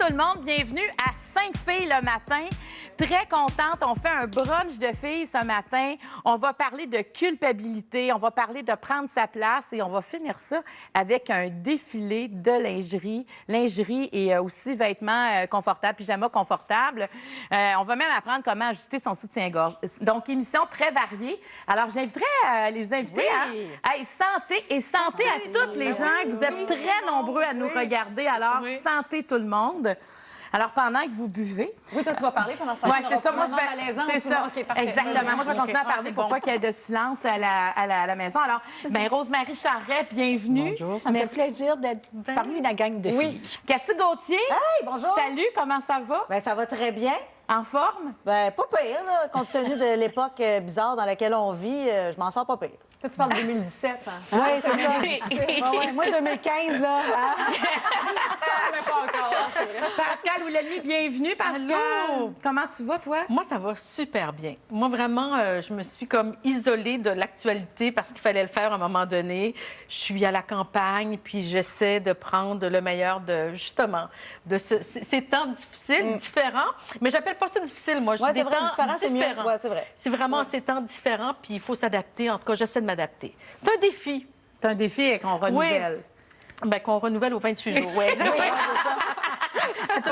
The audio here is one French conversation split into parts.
tout le monde, bienvenue à 5 filles le matin. Très contente, on fait un brunch de filles ce matin. On va parler de culpabilité, on va parler de prendre sa place et on va finir ça avec un défilé de lingerie et aussi vêtements confortables, pyjamas confortables. On va même apprendre comment ajuster son soutien-gorge. Donc, émission très variée. Alors, j'inviterais les invités à santé à toutes les gens. Vous êtes très nombreux à nous regarder. Alors, santé tout le monde. Alors, pendant que vous buvez... Oui, toi, tu vas parler pendant ce temps-là. Oui, c'est ça. Moi, je vais... C'est ça. OK, parfait. Exactement. Moi, je vais continuer à parler pour pas qu'il y ait de silence à la maison. Alors, bien, Rosemary Charret, bienvenue. Bonjour, ça me fait plaisir d'être parmi la gang de filles. Oui. Cathy Gauthier. Hey, bonjour. Salut, comment ça va? Bien, ça va très bien. En forme? Bien, pas pire, là, compte tenu de l'époque bizarre dans laquelle on vit, je m'en sors pas pire. Toi, tu parles de 2017, hein? Oui, c'est ça. Ouais, moi, 2015, là. Ça, mais pas encore, c'est vrai. Pascal Oulali, bienvenue, Pascal. Allô. Comment tu vas, toi? Moi, ça va super bien. Moi, vraiment, je me suis comme isolée de l'actualité parce qu'il fallait le faire à un moment donné. Je suis à la campagne, puis j'essaie de prendre le meilleur de, justement, de ces temps difficiles, différents. Mais j'appelle pas ça difficile, moi. Je dis c'est des vrai, temps différent, c'est mieux. différents. Ouais, c'est vrai. C'est vraiment ces temps différents, puis il faut s'adapter. En tout cas, j'essaie de m'adapter. C'est un défi. C'est un défi qu'on renouvelle. Bien, qu'on renouvelle aux 28 jours. Oui, exactement.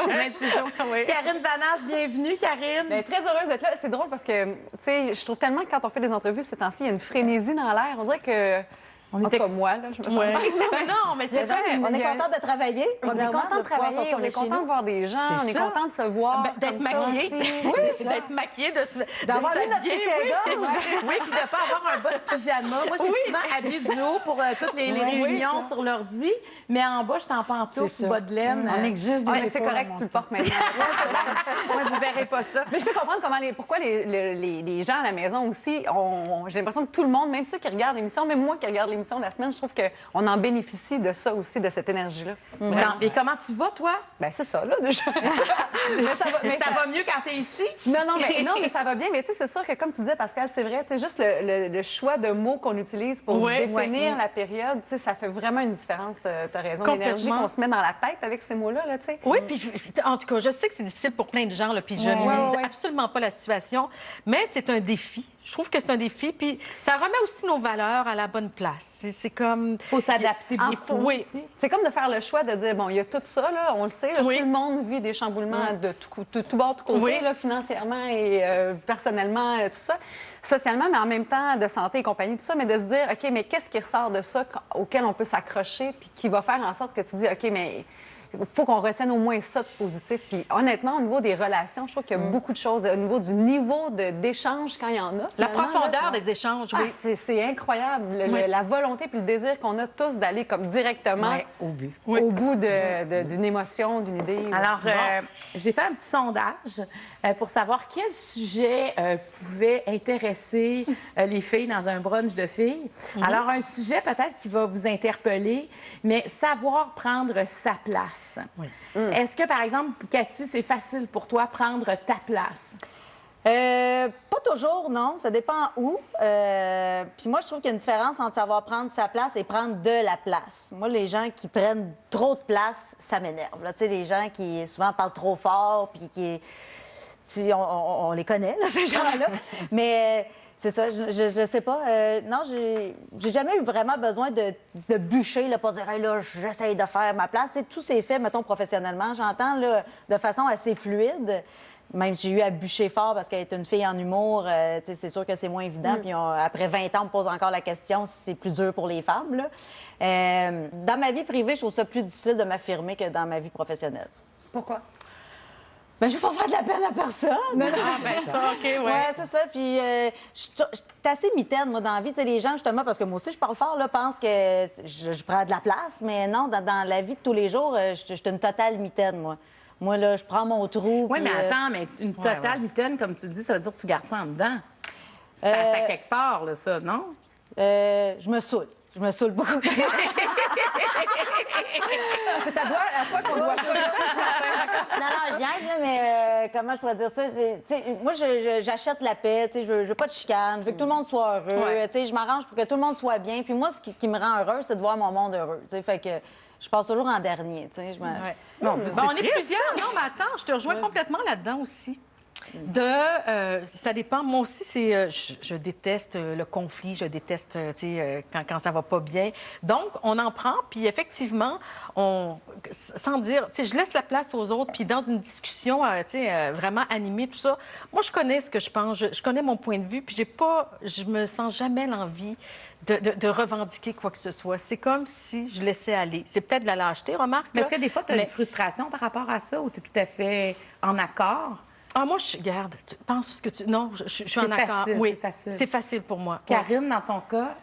Aux 28 jours. Oui. Karine Vanasse, bienvenue, Karine. Bien, très heureuse d'être là. C'est drôle parce que, tu sais, je trouve tellement que quand on fait des entrevues ces temps-ci, il y a une frénésie dans l'air. On dirait que... On en est tout cas, moi, là, je me sens Ouais. mal. Non, mais c'est vrai. On est content de travailler, On est premièrement, content de pouvoir travailler, sortir on de est chez content de nous. voir des gens, C'est on est ça. content de se voir. D'être comme ça maquillée. aussi. Oui, d'être maquillée, D'avoir mis notre s'habiller, soutien-gorge. Oui, puis de ne pas avoir un bas de pyjama. Moi, j'ai souvent habillé du haut pour toutes les réunions sur l'ordi, mais en bas, je suis en pantoufle C'est ou ça. bas de laine. On existe Ouais, déjà. c'est correct si tu le portes maintenant. Ouais, vous verrez pas ça. Mais je peux comprendre pourquoi les gens à la maison aussi, j'ai l'impression que tout le monde, même ceux qui regardent l'émission, même moi qui regarde l'émission la semaine, je trouve qu'on en bénéficie de ça aussi, de cette énergie-là. Et comment tu vas, toi? Bien, c'est ça, là, déjà. Mais ça va mieux quand tu es ici? Non, mais ça va bien. Mais tu sais, c'est sûr que, comme tu disais, Pascal, c'est vrai, tu sais, juste le choix de mots qu'on utilise pour définir la période, tu sais, ça fait vraiment une différence. Tu as raison. L'énergie qu'on se met dans la tête avec ces mots-là, là, tu sais. Oui, puis en tout cas, je sais que c'est difficile pour plein de gens, là, puis je ne minimise absolument pas la situation, mais c'est un défi. Je trouve que c'est un défi, puis ça remet aussi nos valeurs à la bonne place. C'est comme... Il faut s'adapter beaucoup. Oui. Aussi. C'est comme de faire le choix de dire, bon, il y a tout ça, là, on le sait, là, Oui. tout le monde vit des chamboulements de tout bord, de tout côté, Oui. là, financièrement et personnellement, tout ça, socialement, mais en même temps, de santé et compagnie, tout ça, mais de se dire, OK, mais qu'est-ce qui ressort de ça auquel on peut s'accrocher, puis qui va faire en sorte que tu dis, OK, mais... il faut qu'on retienne au moins ça de positif. Puis honnêtement, au niveau des relations, je trouve qu'il y a beaucoup de choses, au niveau du niveau d'échange quand il y en a. La finalement, profondeur là. des échanges, Ah, oui. c'est incroyable. Oui. La volonté puis le désir qu'on a tous d'aller comme directement Au but. au bout d'une émotion, d'une idée. Alors, j'ai fait un petit sondage pour savoir quel sujet pouvait intéresser les filles dans un brunch de filles. Alors, un sujet peut-être qui va vous interpeller, mais savoir prendre sa place. Oui. Est-ce que, par exemple, Cathy, c'est facile pour toi prendre ta place? Pas toujours, non. Ça dépend où. Puis moi, je trouve qu'il y a une différence entre savoir prendre sa place et prendre de la place. Moi, les gens qui prennent trop de place, ça m'énerve. Tu sais, les gens qui souvent parlent trop fort, puis qui... on les connaît, là, ces gens-là. Mais c'est ça, je sais pas. Non, j'ai jamais eu vraiment besoin de bûcher là, pour dire hey, là, j'essaye de faire ma place. Tout s'est fait, mettons, professionnellement. J'entends là, de façon assez fluide. Même si j'ai eu à bûcher fort parce qu'elle est une fille en humour, c'est sûr que c'est moins évident. Puis après 20 ans, on me pose encore la question si c'est plus dur pour les femmes. Là. Dans ma vie privée, je trouve ça plus difficile de m'affirmer que dans ma vie professionnelle. Pourquoi? Ben, je veux pas faire de la peine à personne. Ah, ben ça, OK, ouais. Ouais, c'est ça. Puis, je suis assez mitaine, moi, dans la vie. Tu sais, les gens, justement, parce que moi aussi, je parle fort, là, pensent que je prends de la place. Mais non, dans la vie de tous les jours, je suis une totale mitaine, moi. Moi, là, je prends mon trou. Oui, puis, mais attends, mais une totale mitaine, comme tu le dis, ça veut dire que tu gardes ça en dedans. C'est à quelque part, là, ça, non? je me saoule. Je me saoule beaucoup. C'est à toi qu'on doit ça. Non, je niaise, là, mais comment je pourrais dire ça? Moi, j'achète la paix, je veux pas de chicane, je veux que tout le monde soit heureux, je m'arrange pour que tout le monde soit bien. Puis moi, ce qui me rend heureuse, c'est de voir mon monde heureux. Fait que Je passe toujours en dernier, tu sais. Ouais. Mon Dieu, Ben, c'est on est triste. plusieurs. Non, mais attends, je te rejoins complètement là-dedans aussi. Ça dépend. Moi aussi, je déteste le conflit, je déteste quand ça va pas bien. Donc, on en prend, puis effectivement, sans dire, je laisse la place aux autres, puis dans une discussion vraiment animée, tout ça, moi, je connais ce que je pense, je connais mon point de vue, puis je me sens jamais l'envie de revendiquer quoi que ce soit. C'est comme si je laissais aller. C'est peut-être de la lâcheté, remarque. Mais là, est-ce que des fois, tu as mais- une frustration par rapport à ça ou tu es tout à fait en accord? Ah, moi, garde, tu penses ce que tu... Non, je suis en C'est accord. facile, Oui, c'est facile. c'est facile pour moi. Karine, dans ton cas,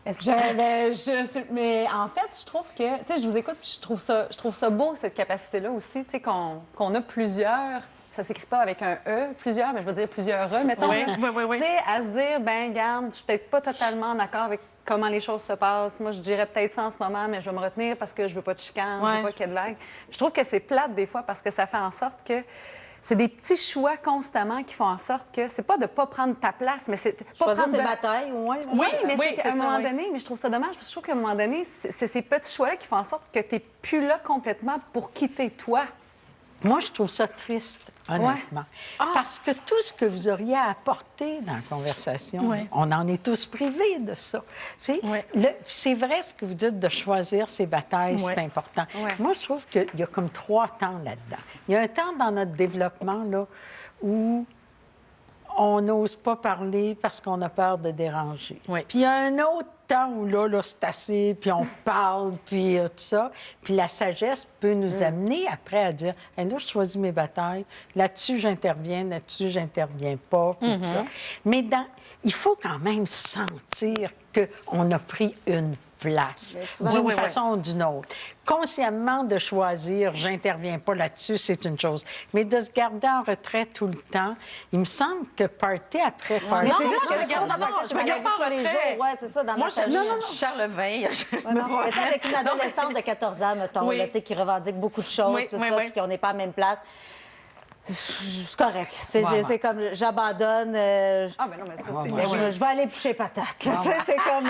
est-ce que... Mais en fait, je trouve que, tu sais, je vous écoute, puis je trouve ça beau, cette capacité-là aussi, tu sais, qu'on a plusieurs. Ça s'écrit pas avec un E, plusieurs, mais je veux dire plusieurs E, mettons. Oui, là. oui. Tu sais, à se dire, ben garde, je suis peut-être pas totalement en accord avec comment les choses se passent. Moi, je dirais peut-être ça en ce moment, mais je vais me retenir parce que je veux pas de chicane, je Ouais. veux pas qu'il y ait de vagues. Je trouve que c'est plate des fois parce que ça fait en sorte que c'est des petits choix constamment qui font en sorte que c'est pas de pas prendre ta place, mais c'est pas Choisir prendre ses de... batailles, au moins. là. Oui, mais oui, c'est qu'à c'est un ça, moment oui. donné, mais je trouve ça dommage, parce que je trouve qu'à un moment donné, c'est ces petits choix-là qui font en sorte que tu n'es plus là complètement pour quitter toi. Moi, je trouve ça triste, honnêtement. Parce que tout ce que vous auriez à apporter dans la conversation, Ouais. on en est tous privés de ça. Tu sais, Ouais. c'est vrai ce que vous dites de choisir ses batailles, c'est Ouais. important. Ouais. Moi, je trouve qu'il y a comme 3 temps là-dedans. Il y a un temps dans notre développement là, où on n'ose pas parler parce qu'on a peur de déranger. Oui. Puis il y a un autre temps où là c'est assez, puis on parle, puis tout ça. Puis la sagesse peut nous amener après à dire, hey, là, je choisis mes batailles, là-dessus, j'interviens pas, puis tout ça. Mais il faut quand même sentir qu'on a pris une place, d'une Oui, oui, façon ou d'une autre. Consciemment de choisir, j'interviens pas là-dessus, c'est une chose. Mais de se garder en retrait tout le temps, il me semble que party après party... Mais Non, c'est non, juste non, que je regarde ça, d'abord, je dans me la garde vie pas en tous les retrait. jours. Ouais, c'est ça, dans Moi, ma famille. Charles Vin, Non, mais tu sais, avec une adolescente de 14 ans, mettons, Oui. là, tu sais, qui revendique beaucoup de choses, Oui, tout oui, ça, oui. puis qu'on n'est pas à la même place. C'est correct. C'est Ouais, c'est comme j'abandonne. Ah, ben non, mais ça, c'est... Je vais aller picher patate. là, tu sais, c'est comme.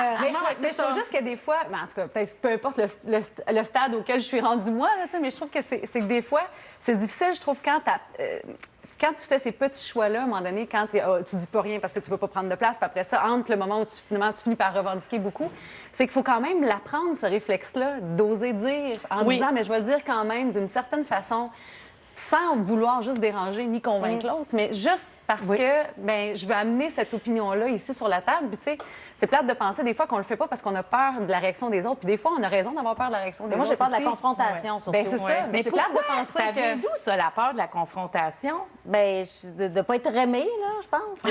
Mais je trouve juste que des fois, ben, en tout cas, peut-être peu importe le stade auquel je suis rendue moi, là, tu sais, mais je trouve que c'est que des fois, c'est difficile, je trouve, quand tu fais ces petits choix-là, à un moment donné, quand tu dis pas rien parce que tu veux pas prendre de place, puis après ça, entre le moment où tu finis par revendiquer beaucoup, c'est qu'il faut quand même l'apprendre, ce réflexe-là, d'oser dire, en Oui. disant, mais je vais le dire quand même d'une certaine façon, sans vouloir juste déranger ni convaincre l'autre, mais juste parce que ben, je veux amener cette opinion-là ici sur la table. Puis, tu sais, c'est plate de penser des fois qu'on le fait pas parce qu'on a peur de la réaction des autres. Puis des fois, on a raison d'avoir peur de la réaction des Moi, autres. j'ai peur de la aussi. confrontation, surtout. Ben, c'est ça. Mais Mais c'est plate pourquoi? de penser Ça vient que... d'où, ça, la peur de la confrontation? Ben, de ne pas être aimée, là, je pense.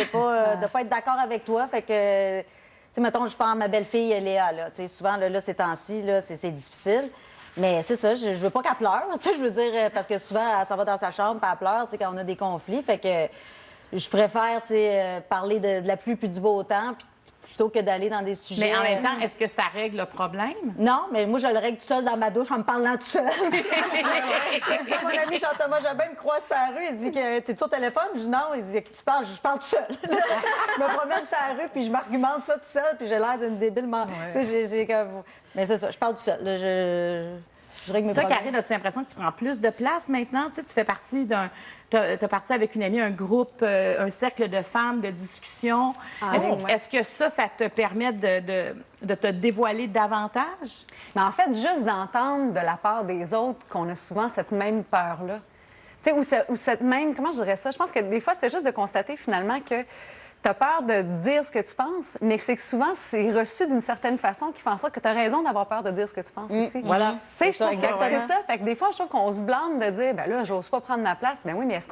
De pas être d'accord avec toi. Fait que, tu sais, mettons, je prends ma belle-fille Léa, là. Tu sais, souvent, là, ces temps-ci, là, c'est difficile. Mais c'est ça, je veux pas qu'elle pleure, tu sais, je veux dire, parce que souvent, elle s'en va dans sa chambre, puis elle pleure, tu sais, quand on a des conflits. Fait que je préfère, tu sais, parler de la pluie puis du beau temps, puis plutôt que d'aller dans des sujets... Mais en même temps, est-ce que ça règle le problème? Non, mais moi, je le règle tout seul dans ma douche en me parlant tout seul. Mon ami Jean-Thomas Jobin me croise sur la rue, il dit que t'es-tu au téléphone? Je dis non, il dit à qui tu parles? Je parle tout seul. Je me promène sur la rue, puis je m'argumente ça tout seul, puis j'ai l'air d'une débile. Tu sais, j'ai comme... Mais c'est ça, je parle tout seul. Là, je règle mes Toi, problèmes. Karine, as-tu l'impression que tu prends plus de place maintenant? Tu sais, tu fais partie d'un... Tu as parti avec une amie, un groupe, un cercle de femmes, de discussion. Est-ce que ça te permet de te dévoiler davantage? Mais en fait, juste d'entendre de la part des autres qu'on a souvent cette même peur-là. Tu sais, ou cette même... Comment je dirais ça? Je pense que des fois, c'était juste de constater finalement que tu as peur de dire ce que tu penses, mais c'est que souvent, c'est reçu d'une certaine façon qui fait en sorte que tu as raison d'avoir peur de dire ce que tu penses aussi. Voilà. Tu sais, C'est ça, je trouve que exactement. c'est ça. Fait que des fois, je trouve qu'on se blâme de dire, ben là, j'ose pas prendre ma place. Ben oui, mais est-ce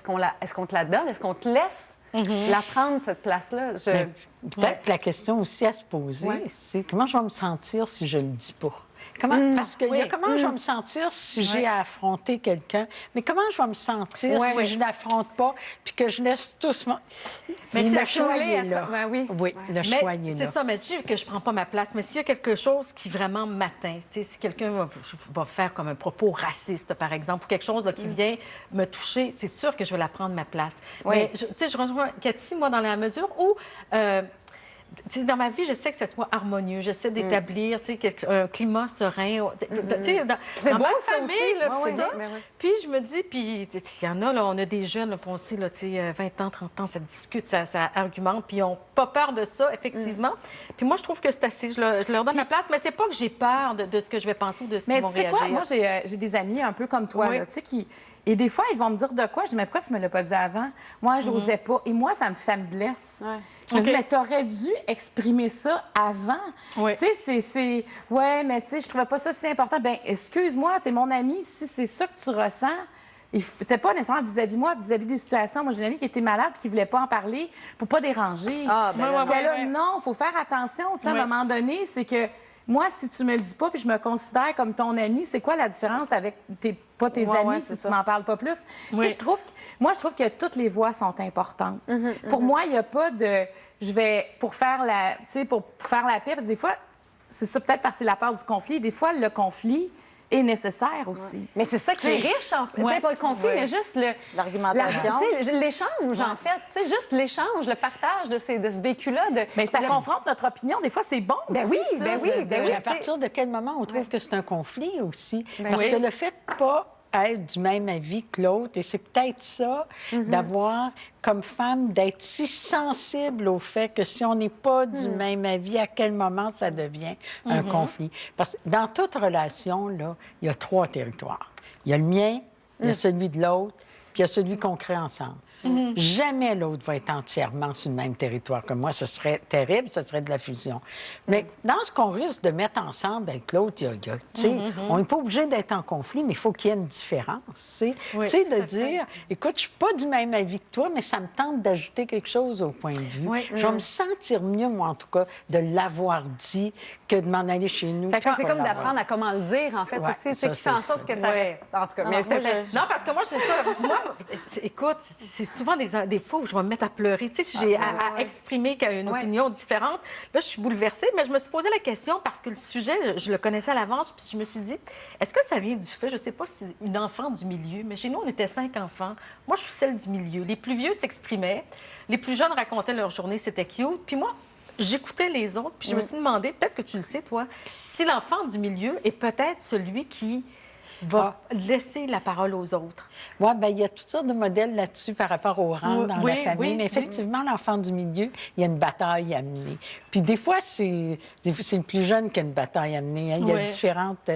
qu'on te la donne? Est-ce qu'on te laisse la prendre, cette place-là? Mais peut-être que la question aussi à se poser, Ouais. c'est comment je vais me sentir si je le dis pas? Parce qu'il y a comment je vais me sentir si j'ai à affronter quelqu'un, mais comment je vais me sentir si je l'affronte pas, puis que je laisse tous... Mais le choix il est là. Ben oui. Oui, le choix il est C'est là. ça, mais je dis que je prends pas ma place. Mais s'il y a quelque chose qui vraiment m'atteint, tu sais, si quelqu'un va faire comme un propos raciste, par exemple, ou quelque chose là, qui vient me toucher, c'est sûr que je vais la prendre ma place. Oui. Mais tu sais, je rejoins Cathy, moi, dans la mesure où tu sais, dans ma vie, je sais que ça soit harmonieux. J'essaie d'établir, tu sais, un climat serein. Tu sais, C'est dans beau, ma ça famille, aussi, là, là, puis oui, ça. mais oui. Puis je me dis, puis il y en a, là, on a des jeunes, là, puis on sait, là, tu sais, 20 ans, 30 ans, ça discute, ça argumente, puis ils n'ont pas peur de ça, effectivement. Puis moi, je trouve que c'est assez. Je leur donne la place, mais c'est pas que j'ai peur de ce que je vais penser ou de ce qu'ils Mais vont tu sais réagir. quoi? Moi, j'ai des amis un peu comme toi, Oui. là, tu sais, qui... Et des fois, ils vont me dire de quoi? Je dis, mais pourquoi tu me l'as pas dit avant? Moi, j'osais pas. Et moi, ça me blesse. Ouais. Je me dis, OK. mais t'aurais dû exprimer ça avant. Oui. Tu sais, c'est... Ouais, mais tu sais, je trouvais pas ça si important. Ben excuse-moi, t'es mon ami. Si c'est ça que tu ressens, c'était pas nécessairement vis-à-vis moi, vis-à-vis des situations. Moi, j'ai une amie qui était malade qui voulait pas en parler pour pas déranger. Ah, ben là, J'étais là, ouais. non, faut faire attention. Tu sais, Ouais. à un moment donné, c'est que moi, si tu me le dis pas puis je me considère comme ton ami, c'est quoi la différence avec pas tes Ouais, amis ouais, si c'est tu ça. m'en parles pas plus? Tu Oui. sais, je trouve que toutes les voix sont importantes. Pour moi, il n'y a pas de... Je vais... Pour faire la... Tu sais, pour faire la paix, parce que des fois, c'est ça peut-être parce que c'est la peur du conflit. Des fois, le conflit est nécessaire aussi. Mais c'est ça qui est riche, en fait. Ouais. Tu sais, pas le conflit, Ouais. mais juste L'argumentation. tu sais, l'échange, en fait. Tu sais, juste l'échange, le partage de ce vécu-là. Mais ça le- confronte notre opinion. Des fois, c'est bon Ben aussi, oui, ça, ben oui, de- ben de- oui. À partir de quel moment on trouve que c'est un conflit aussi? Parce oui. que le fait de pas être du même avis que l'autre, et c'est peut-être ça, d'avoir, comme femme, d'être si sensible au fait que si on n'est pas du même avis, à quel moment ça devient un conflit. Parce que dans toute relation, là, il y a 3 territoires. Il y a le mien, il y a celui de l'autre, puis il y a celui qu'on crée ensemble. Jamais l'autre va être entièrement sur le même territoire que moi. Ce serait terrible, ce serait de la fusion. Mais dans ce qu'on risque de mettre ensemble avec l'autre, tu sais, on n'est pas obligé d'être en conflit, mais il faut qu'il y ait une différence. Tu sais. Oui, Tu sais, tout à de fait. dire, écoute, je suis pas du même avis que toi, mais ça me tente d'ajouter quelque chose au point de vue. Oui. Je vais me sentir mieux, moi, en tout cas, de l'avoir dit que de m'en aller chez nous. Fait que c'est pas comme l'avoir d'apprendre à comment le dire, en fait, Ouais, aussi. Tu sais, ça, qui fait en c'est sorte que ça. ça Ouais. reste... En tout cas, Non, mais non, moi, c'était... Non, parce que moi, c'est ça. Moi, écoute, c'est souvent des fois où je vais me mettre à pleurer. Tu sais, si j'ai à exprimer une Ouais. opinion différente, là, je suis bouleversée. Mais je me suis posé la question parce que le sujet, je le connaissais à l'avance. Puis je me suis dit, est-ce que ça vient du fait, je sais pas si c'est une enfant du milieu, mais chez nous, on était 5 enfants. Moi, je suis celle du milieu. Les plus vieux s'exprimaient. Les plus jeunes racontaient leur journée. C'était cute. Puis moi, j'écoutais les autres. Puis je me suis demandé, peut-être que tu le sais, toi, si l'enfant du milieu est peut-être celui qui va laisser la parole aux autres. Oui, bien, il y a toutes sortes de modèles là-dessus par rapport au rang dans Oui, la famille. oui, mais effectivement, l'enfant du milieu, il y a une bataille à mener. Puis des fois, c'est le plus jeune qui a une bataille à mener. Hein. Il y a Oui. différentes...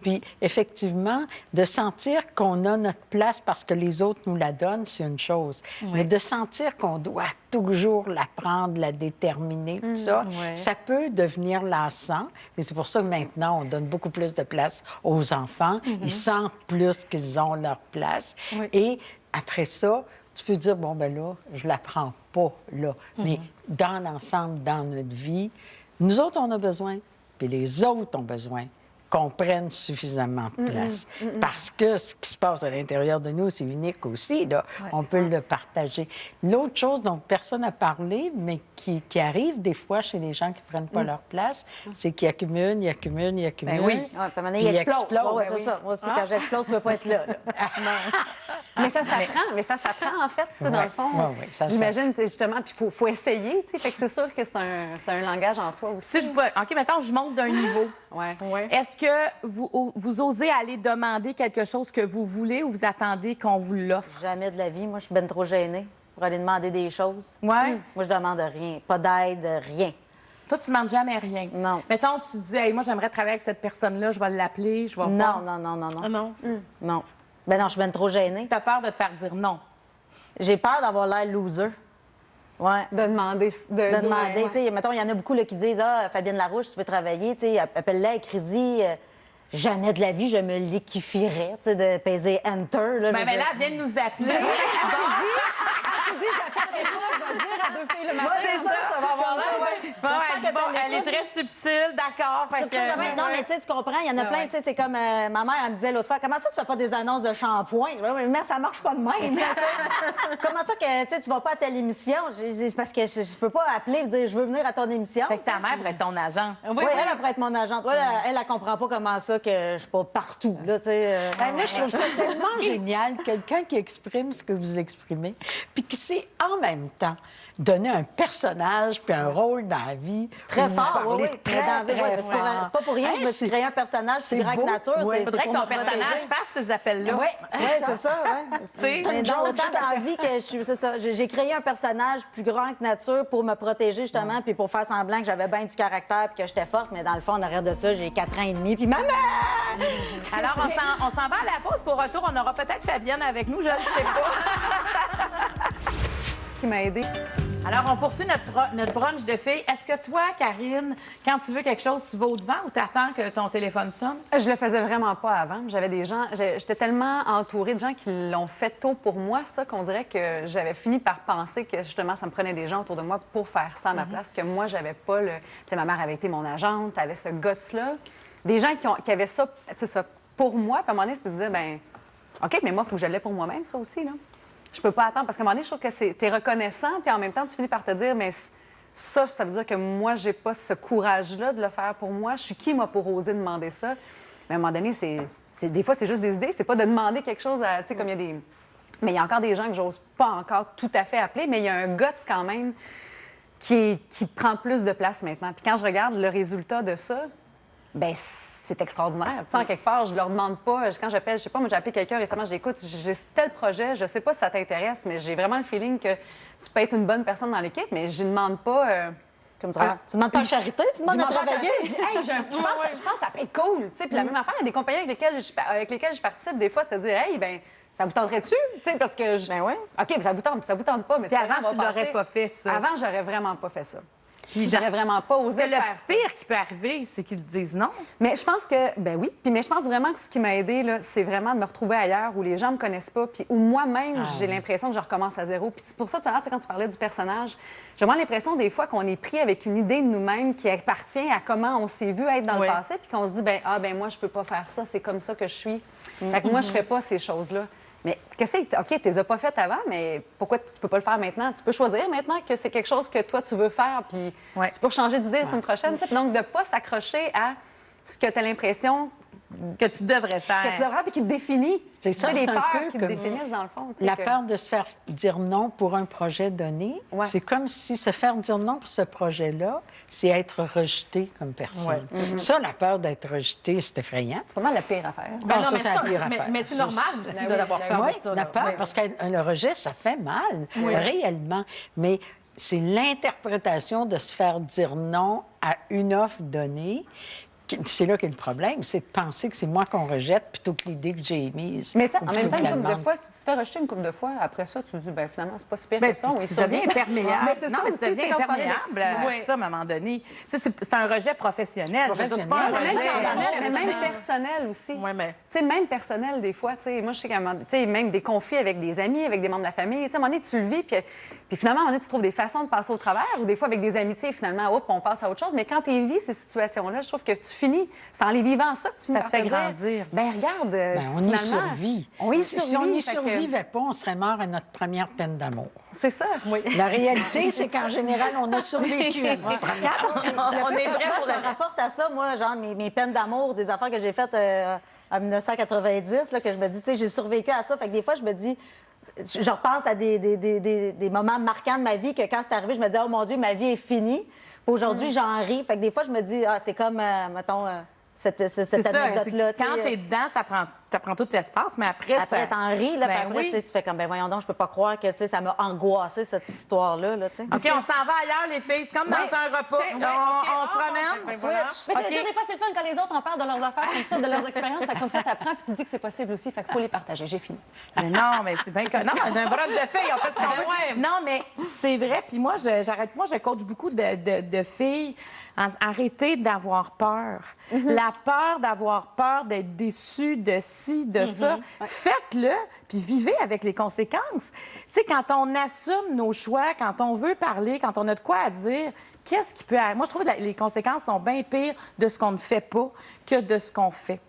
Puis effectivement, de sentir qu'on a notre place parce que les autres nous la donnent, c'est une chose. Mais de sentir qu'on doit toujours la prendre, la déterminer, tout ça, ouais. ça peut devenir lassant. Et c'est pour ça que maintenant, on donne beaucoup plus de place aux enfants. Ils sentent plus qu'ils ont leur place. Oui. Et après ça, tu peux dire, bon, ben là, je la prends pas, là. Mais dans l'ensemble, dans notre vie, nous autres, on a besoin, puis les autres ont besoin qu'on prenne suffisamment de place. Parce que ce qui se passe à l'intérieur de nous, c'est unique aussi, là. On peut le partager. L'autre chose dont personne n'a parlé, mais qui arrive des fois chez les gens qui ne prennent pas leur place, c'est qu'ils accumulent, ils accumulent, ils accumulent. Ben oui. Ouais, puis à un moment donné, Puis il explose. explose. Ouais, c'est ça. Moi aussi, quand j'explose, tu ne veux pas être là. Mais ça s'apprend, mais ça s'apprend, en fait, tu sais, dans Ouais. le fond. Ouais, ouais, ça J'imagine, tu sais, justement, puis il faut essayer, tu sais. Fait que c'est sûr que c'est un langage en soi aussi. Si je vois... OK, maintenant, je monte d'un niveau. Ouais. Ouais. Est-ce que vous osez aller demander quelque chose que vous voulez ou vous attendez qu'on vous l'offre? Jamais de la vie. Moi, je suis ben trop gênée pour aller demander des choses. Ouais. Moi, je demande rien. Pas d'aide, rien. Toi, tu ne demandes jamais rien. Non. Mettons, tu te dis, hey, moi, j'aimerais travailler avec cette personne-là, je vais l'appeler, je vais voir. Non, non, non, non, Ah non. non? Non. Ben non, je suis ben trop gênée. Tu as peur de te faire dire non. J'ai peur d'avoir l'air loser. Ouais. De demander... De demander, tu sais, mettons, il y en a beaucoup là, qui disent, ah, Fabienne Larouche, tu veux travailler, tu sais, appelle-la, écris-y. Jamais de la vie, je me liquifierais, tu sais, de peser Enter. Là, Ben, là, elle vient de nous appeler. Je dis, j'appelle pas, je vais le dire à 2 filles le matin, c'est comme ça. ça va avoir l'air... Bon, elle dit, bon, elle est très subtile, d'accord. fait Subtil que- de même. Non, mais tu sais, tu comprends, il y en a plein, tu sais, c'est comme ma mère, elle me disait l'autre fois, comment ça tu fais pas des annonces de shampoing? Je dis, ouais, mais ça marche pas de même. tu sais. Comment ça que tu sais, tu vas pas à telle émission? C'est parce que je peux pas appeler et dire, je veux venir à ton émission. Fait que ta mère pourrait être ton agent. Oui, elle pourrait être mon agente. Elle comprend pas comment ça que je suis pas partout, là, tu sais. Ben, moi, je trouve ça tellement génial, quelqu'un qui exprime ce que vous exprimez, puis qui sait en même temps de donner un personnage puis un rôle dans la vie. Très Vous fort, parlez oui, oui. très, Mais dans- très ouais, c'est pas pour rien que je me suis créé un personnage plus grand que nature. Ouais. C'est Faudrait que pour ton me protéger. personnage fasse ces appels-là. Oui, Oui, c'est ça, oui. C'est Mais dans autant dans la vie que c'est ça. J'ai créé un personnage plus grand que nature pour me protéger, justement, puis pour faire semblant que j'avais bien du caractère puis que j'étais forte. Mais dans le fond, en arrière de ça, j'ai 4 ans et demi, puis maman! Alors, on s'en va à la pause. Pour retour, on aura peut-être Fabienne avec nous, je ne sais pas. Ce qui m'a aidée. Alors, on poursuit notre brunch de filles. Est-ce que toi, Karine, quand tu veux quelque chose, tu vas au-devant ou t'attends que ton téléphone sonne? Je le faisais vraiment pas avant. J'avais des gens... J'étais tellement entourée de gens qui l'ont fait tôt pour moi, ça, qu'on dirait que j'avais fini par penser que, justement, ça me prenait des gens autour de moi pour faire ça à ma place, que moi, j'avais pas le... Tu sais, ma mère avait été mon agente, avait ce guts-là. Des gens qui avaient ça, c'est ça, pour moi. Puis à un moment donné, c'était de dire, ben OK, mais moi, il faut que je l'aie pour moi-même, ça aussi, là. Je peux pas attendre. Parce qu'à un moment donné, je trouve que t'es reconnaissant, puis en même temps, tu finis par te dire, mais ça veut dire que moi, j'ai pas ce courage-là de le faire pour moi. Je suis qui, moi, pour oser demander ça? Mais à un moment donné, des fois, c'est juste des idées. C'est pas de demander quelque chose à, tu sais, comme il y a des... Mais il y a encore des gens que j'ose pas encore tout à fait appeler, mais il y a un guts quand même qui prend plus de place maintenant. Puis quand je regarde le résultat de ça, ben c'est extraordinaire. Tu sais, en quelque part, je leur demande pas, quand j'appelle, je sais pas, moi j'ai appelé quelqu'un récemment, je dis écoute, j'ai tel projet, je sais pas si ça t'intéresse, mais j'ai vraiment le feeling que tu peux être une bonne personne dans l'équipe, mais je demande pas... Comme ça. Tu demandes pas de charité, tu demandes de demande pas travailler. Je dis, hey, je pense que ça peut être cool. Tu sais, puis la même affaire, il y a des compagnies avec lesquelles je participe, des fois, c'est de dire, hey, ben ça vous tenterait-tu? Tu sais, parce que... Ben oui. OK, mais ça vous tente pas, mais Puis c'est pas avant, grave, tu on va l'aurais passer. pas fait, ça. Avant, j'aurais vraiment pas fait ça. Puis J'aurais vraiment pas osé C'est le faire ça. pire qui peut arriver, c'est qu'ils te disent non. Mais je pense que, ben oui, mais je pense vraiment que ce qui m'a aidée, là, c'est vraiment de me retrouver ailleurs où les gens me connaissent pas, puis où moi-même, j'ai l'impression que je recommence à zéro. Puis c'est pour ça, tout à l'heure, quand tu parlais du personnage, j'ai vraiment l'impression des fois qu'on est pris avec une idée de nous-mêmes qui appartient à comment on s'est vu être dans Oui. le passé, puis qu'on se dit, ben moi, je peux pas faire ça, c'est comme ça que je suis. Fait que moi, je fais pas ces choses-là. Mais qu'est-ce que OK, tu les as pas faites avant, mais pourquoi tu peux pas le faire maintenant? Tu peux choisir maintenant que c'est quelque chose que toi, tu veux faire, puis Ouais. tu peux changer d'idée la semaine prochaine. tu sais. Donc, de ne pas s'accrocher à ce que tu as l'impression Que tu devrais faire. que tu devrais, puis qui te définit. C'est ça, Tu sais, c'est des un peurs peu qui te comme définissent, dans le fond. tu sais, la que- peur de se faire dire non pour un projet donné. Ouais. C'est comme si se faire dire non pour ce projet-là, c'est être rejeté comme personne. Ça, la peur d'être rejeté, c'est effrayant. C'est vraiment la pire affaire. Ben non, ça, mais c'est la pire affaire. mais c'est normal aussi Ben là, oui, d'avoir ben peur Oui, de ça. la là. peur, Oui. parce que le rejet, ça fait mal, réellement. Mais c'est l'interprétation de se faire dire non à une offre donnée. C'est là qu'est le problème, c'est de penser que c'est moi qu'on rejette plutôt que l'idée que j'ai émise. Mais tu sais, ou en plutôt même temps, que la une couple de demande. fois, tu te fais rejeter une couple de fois. Après ça, tu te dis, ben finalement, c'est pas si pire Ben, que ça. On tu est deviens survécu. imperméable. Mais c'est Non, ça mais aussi, tu deviens tu sais, quand on parlait imperméable à Oui. ça à un moment donné. Ça, c'est un rejet professionnel. Je veux dire, c'est pas un Professionnel. Même rejet. personnel, mais c'est même ça. personnel aussi. Ouais, mais- Tu sais, même personnel, des fois, tu sais, moi, je sais qu'à un moment, tu sais, même des conflits avec des amis, avec des membres de la famille, tu sais, à un moment donné, tu le vis, puis finalement, à un moment donné, tu trouves des façons de passer au travers, ou des fois, avec des amitiés, finalement, hop, on passe à autre chose. Mais quand tu vis ces situations-là, je trouve que tu finis, c'est en les vivant ça que tu finis Ça te par fait te dire, grandir. ben regarde, Ben, on y finalement, survit. On y Si on survit. n'y fait que- survivait pas, on serait mort à notre première peine d'amour. C'est ça. La réalité, c'est qu'en général, on a survécu à notre première. On est prêt pour Je me rapporte à ça, moi, genre mes peines d'amour, des affaires que j'ai faites en 1990, là, que je me dis, tu sais, j'ai survécu à ça. Fait que des fois, je me dis, je repense à des moments marquants de ma vie que quand c'est arrivé, je me dis, oh mon Dieu, ma vie est finie. Puis aujourd'hui, j'en ris. Fait que des fois, je me dis, ah, c'est comme, mettons, cette C'est ça. anecdote-là. Quand t'es dedans, ça prend tout l'espace, mais après, Après, ça... t'en ris, là, Ben puis après, oui. tu sais, tu fais comme, ben voyons donc, je peux pas croire que, tu sais, ça m'a angoissé, cette histoire-là, là, tu sais. OK, on s'en va ailleurs, les filles. C'est comme dans un repas. On se promène. Switch. Mais OK. je te dis, des fois, c'est le fun quand les autres en parlent de leurs affaires comme ça, de leurs expériences. Fait que comme ça, t'apprends, puis tu dis que c'est possible aussi. Fait qu'il faut les partager. J'ai fini. Mais non, mais c'est bien... Non, mais d'un brunch de filles, on fait ce qu'on veut. Non, mais c'est vrai. Puis moi, je coach beaucoup de filles. Arrêtez d'avoir peur. La peur d'avoir peur d'être déçue de ci, de ça. Faites-le, puis vivez avec les conséquences. Tu sais, quand on assume nos choix, quand on veut parler, quand on a de quoi à dire, qu'est-ce qui peut arriver? Moi, je trouve que les conséquences sont bien pires de ce qu'on ne fait pas que de ce qu'on fait.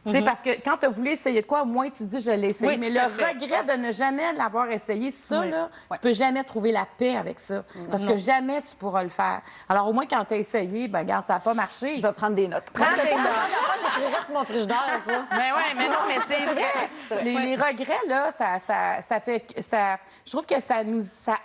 Tu sais, parce que quand tu as voulu essayer de quoi, au moins tu dis je l'ai essayé. Oui, mais tout le à fait. regret de ne jamais l'avoir essayé, ça, Oui. là, tu peux jamais trouver la paix avec ça. Parce que jamais tu pourras le faire. Alors, au moins, quand tu as essayé, ben regarde, ça n'a pas marché. Je vais prendre des notes. Prends des notes. s'inscrirait sur mon frigidaire, ça. Mais oui, mais non, mais c'est vrai. Les regrets, là, ça fait... je trouve que ça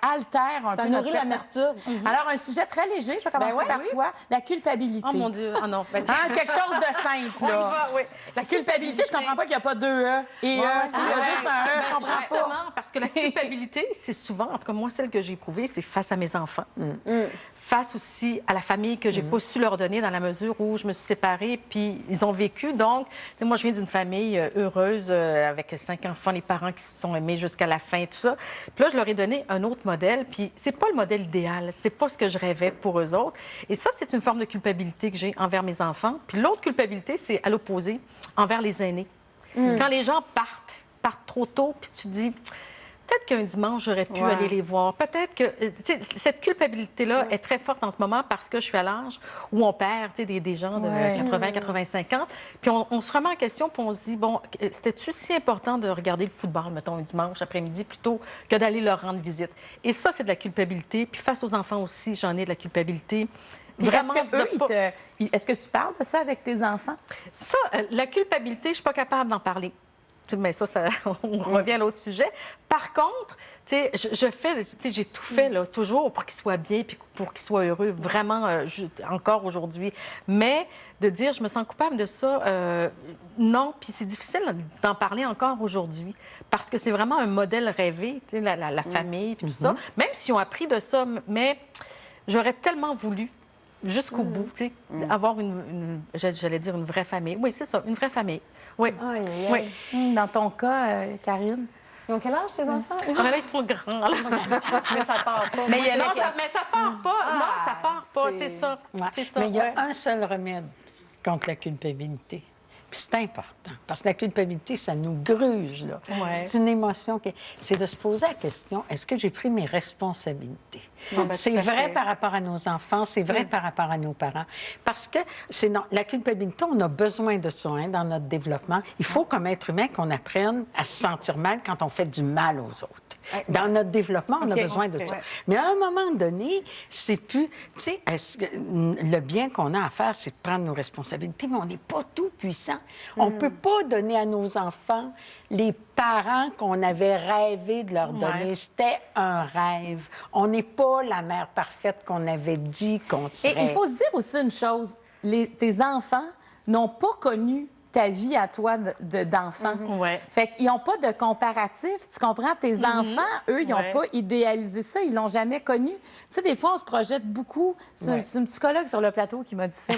altère un Ça peu nourrit notre l'amertume. Alors, un sujet très léger, je vais commencer par toi, la culpabilité. Oh mon Dieu, oh non. Ben, Hein, quelque chose de simple, on y là. va, oui. La culpabilité, je comprends pas qu'il n'y a pas deux E. Et il y a juste un E, je comprends pas. Justement, parce que la culpabilité, c'est souvent, en tout cas moi, celle que j'ai éprouvée, c'est face à mes enfants. Face aussi à la famille que j'ai pas su leur donner dans la mesure où je me suis séparée, puis ils ont vécu. Donc, tu sais, moi, je viens d'une famille heureuse avec 5 enfants, les parents qui se sont aimés jusqu'à la fin, tout ça. Puis là, je leur ai donné un autre modèle, puis c'est pas le modèle idéal, c'est pas ce que je rêvais pour eux autres. Et ça, c'est une forme de culpabilité que j'ai envers mes enfants. Puis l'autre culpabilité, c'est à l'opposé, envers les aînés. Quand les gens partent trop tôt, puis tu dis... Peut-être qu'un dimanche, j'aurais pu aller les voir. Peut-être que... Tu sais, cette culpabilité-là est très forte en ce moment parce que je suis à l'âge où on perd des gens de 80, 85 ans. Puis on se remet en question, puis on se dit, bon, c'était-tu si important de regarder le football, mettons, un dimanche après-midi, plutôt que d'aller leur rendre visite? Et ça, c'est de la culpabilité. Puis face aux enfants aussi, j'en ai de la culpabilité. Vraiment, est-ce que tu parles de ça avec tes enfants? Ça, la culpabilité, je suis pas capable d'en parler. Mais ça, on revient à l'autre sujet. Par contre, tu sais, j'ai tout fait, là, toujours pour qu'ils soient bien puis pour qu'ils soient heureux, vraiment, encore aujourd'hui. Mais de dire, je me sens coupable de ça, non. Puis c'est difficile d'en parler encore aujourd'hui parce que c'est vraiment un modèle rêvé, tu sais, la famille puis tout ça. Même s'ils ont appris de ça, mais j'aurais tellement voulu jusqu'au bout, tu sais, avoir j'allais dire une vraie famille. Oui, c'est ça, une vraie famille. Oui. Oui. Dans ton cas, Karine? Ils ont quel âge, tes enfants? Ah, mais là, ils sont grands, là. Mais ça part pas. Mais ça part pas. Non, ça part pas, c'est ça. C'est ça. Mais il y a un seul remède contre la culpabilité. Puis c'est important, parce que la culpabilité, ça nous gruge, là. Ouais. C'est une émotion c'est de se poser la question, est-ce que j'ai pris mes responsabilités? C'est vrai par rapport à nos enfants, c'est vrai par rapport à nos parents. Parce que la culpabilité, on a besoin de ça dans notre développement. Il faut, comme être humain, qu'on apprenne à se sentir mal quand on fait du mal aux autres. Dans notre développement, on a besoin de ça. Mais à un moment donné, c'est plus... Tu sais, le bien qu'on a à faire, c'est de prendre nos responsabilités, mais on n'est pas tout puissant. On ne peut pas donner à nos enfants les parents qu'on avait rêvé de leur donner. C'était un rêve. On n'est pas la mère parfaite qu'on avait dit qu'on serait. Et il faut se dire aussi une chose. Tes enfants n'ont pas connu ta vie à toi d'enfant. Fait qu'ils n'ont pas de comparatif. Tu comprends? Tes enfants, eux, ils n'ont pas idéalisé ça. Ils l'ont jamais connu. Tu sais, des fois, on se projette beaucoup. C'est une psychologue sur le plateau qui m'a dit ça.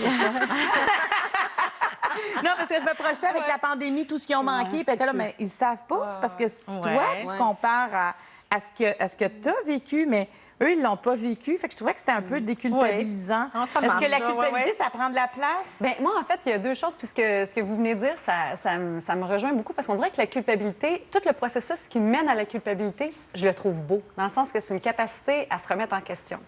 Non, parce que je me projetais avec la pandémie, tout ce qu'ils ont manqué. Puis là, mais ils ne savent pas. C'est parce que toi, tu compares à ce que tu as vécu, mais eux, ils ne l'ont pas vécu. Fait que je trouvais que c'était un peu déculpabilisant. Est-ce que la culpabilité, ça prend de la place? Bien, moi, en fait, il y a deux choses, puisque ce que vous venez de dire, ça me rejoint beaucoup, parce qu'on dirait que la culpabilité, tout le processus qui mène à la culpabilité, je le trouve beau, dans le sens que c'est une capacité à se remettre en question,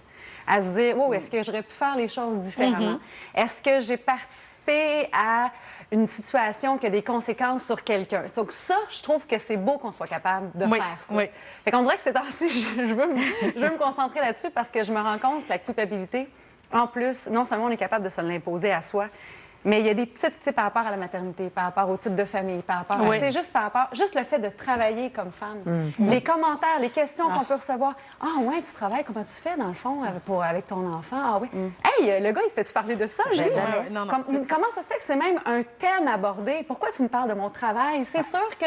à se dire, oh, est-ce que j'aurais pu faire les choses différemment? Est-ce que j'ai participé à une situation qui a des conséquences sur quelqu'un? Donc ça, je trouve que c'est beau qu'on soit capable de faire ça. Fait qu'on dirait que c'est temps-ci, je veux me concentrer là-dessus parce que je me rends compte que la culpabilité, en plus, non seulement on est capable de se l'imposer à soi, mais il y a des petites, tu sais, par rapport à la maternité, par rapport au type de famille, par rapport à, tu sais, juste le fait de travailler comme femme. Les commentaires, les questions qu'on peut recevoir. Ah, ouais, tu travailles, comment tu fais, dans le fond, avec ton enfant? Ah, oui. Hey, le gars, il se fait-tu parler de ça? Jamais. Comment ça se fait que c'est même un thème abordé? Pourquoi tu me parles de mon travail? C'est sûr que